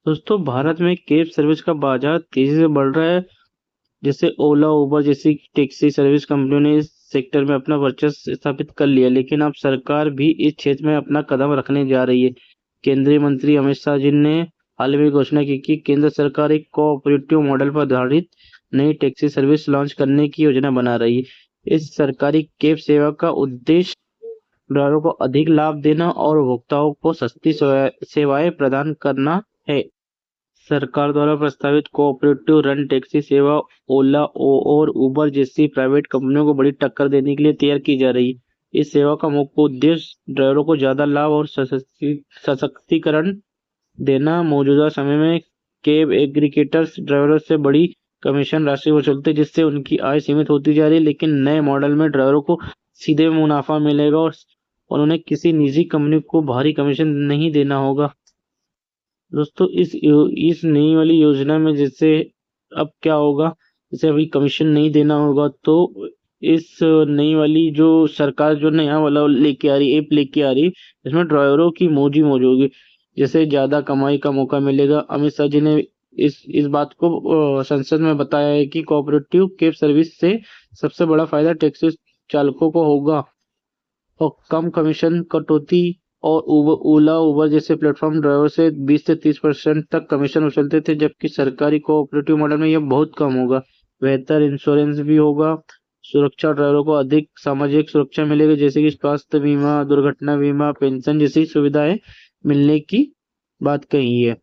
दोस्तों, भारत में cab service का बाजार तेजी से बढ़ रहा है। जैसे ओला, उबर जैसी टैक्सी सर्विस कंपनियों ने इस सेक्टर में अपना वर्चस्व स्थापित कर लिया, लेकिन अब सरकार भी इस क्षेत्र में अपना कदम रखने जा रही है। केंद्रीय मंत्री अमित शाह जी ने हाल में घोषणा की कि केंद्र सरकार एक कोऑपरेटिव मॉडल पर आधारित नई टैक्सी सर्विस लॉन्च करने की योजना बना रही है। इस सरकारी कैब सेवा का उद्देश्य ड्राइवरों को अधिक लाभ देना और उपभोक्ताओं को सस्ती सेवाएं प्रदान करना है। सरकार द्वारा प्रस्तावित कोऑपरेटिव रन टैक्सी सेवा ओला और उबर जैसी प्राइवेट कंपनियों को बड़ी टक्कर देने के लिए तैयार की जा रही है। इस सेवा का मुख्य उद्देश्य ड्राइवरों को ज्यादा लाभ और सशक्तिकरण देना। मौजूदा समय में कैब एग्रीगेटर्स ड्राइवरों से बड़ी कमीशन राशि वसूलते हैं, जिससे उनकी आय सीमित होती जा रही है। लेकिन नए मॉडल में ड्राइवरों को सीधे मुनाफा मिलेगा और उन्हें किसी निजी कंपनी को भारी कमीशन नहीं देना होगा। दोस्तों, इस नई वाली योजना में जैसे अब क्या होगा, जैसे अभी कमीशन नहीं देना होगा, तो इस नई वाली जो सरकार जो नया वाला लेके आ रही, ऐप लेके आ रही, इसमें ड्राइवरों की मौज ही मौज होगी। जैसे ज्यादा कमाई का मौका मिलेगा। अमित शाह जी ने इस बात को संसद में बताया है कि कोऑपरेटिव कैब सर्विस से सबसे बड़ा फायदा टैक्सी चालकों को होगा और कम कमीशन कटौती। और ओला उबर जैसे प्लेटफॉर्म ड्राइवर से 20 से 30% तक कमीशन उछलते थे, जबकि सरकारी कोऑपरेटिव मॉडल में यह बहुत कम होगा। बेहतर इंश्योरेंस भी होगा। सुरक्षा, ड्राइवरों को अधिक सामाजिक सुरक्षा मिलेगी, जैसे कि स्वास्थ्य बीमा, दुर्घटना बीमा, पेंशन जैसी सुविधाएं मिलने की बात कही है।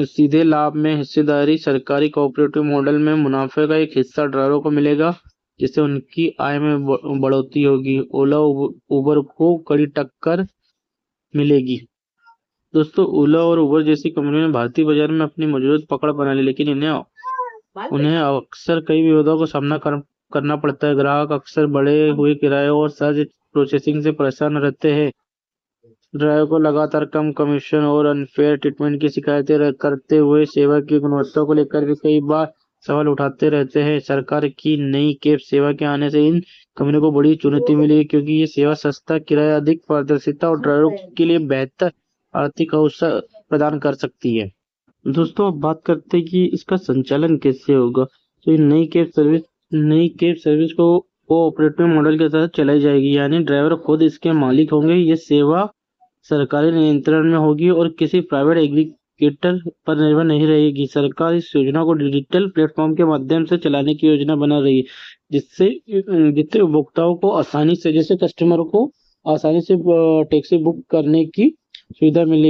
सीधे लाभ में हिस्सेदारी, सरकारी कोऑपरेटिव मॉडल में मुनाफे का एक हिस्सा ड्राइवरों को मिलेगा, जिससे उनकी आय में बढ़ोतरी होगी। ओला उबर को कड़ी टक्कर मिलेगी। दोस्तों, ओला और उबर जैसी कंपनियों ने भारतीय बाजार में अपनी मजबूत पकड़ बना ली, लेकिन उन्हें अक्सर कई विरोधों का सामना करना पड़ता है। ग्राहक अक्सर बढ़े हुए किराए और सर्च प्रोसेसिंग से परेशान रहते हैं। ड्राइवर को लगातार कम कमीशन और अनफेयर ट्रीटमेंट की शिकायतें करते हुए सेवा की गुणवत्ता को लेकर भी कई बार सवाल उठाते रहते हैं। सरकार की नई कैब सेवा के आने से इन कंपनियों को बड़ी चुनौती मिली है, क्योंकि ये सेवा सस्ता किराया, अधिक पारदर्शिता और ड्राइवरों के लिए बेहतर आर्थिक अवसर प्रदान कर सकती है। दोस्तों, अब बात करते हैं कि इसका संचालन कैसे होगा। तो ये नई कैब सर्विस को कोऑपरेटिव मॉडल के तहत चलाई जाएगी, यानी ड्राइवर खुद इसके मालिक होंगे। ये सेवा सरकारी नियंत्रण में होगी और किसी प्राइवेट एग्रीगेटर पर निर्भर नहीं रहेगी। सरकार इस योजना को डिजिटल प्लेटफॉर्म के माध्यम से चलाने की योजना बना रही है, जिससे उपभोक्ताओं को आसानी से, जैसे कस्टमर को आसानी से टैक्सी बुक करने की सुविधा मिलेगी।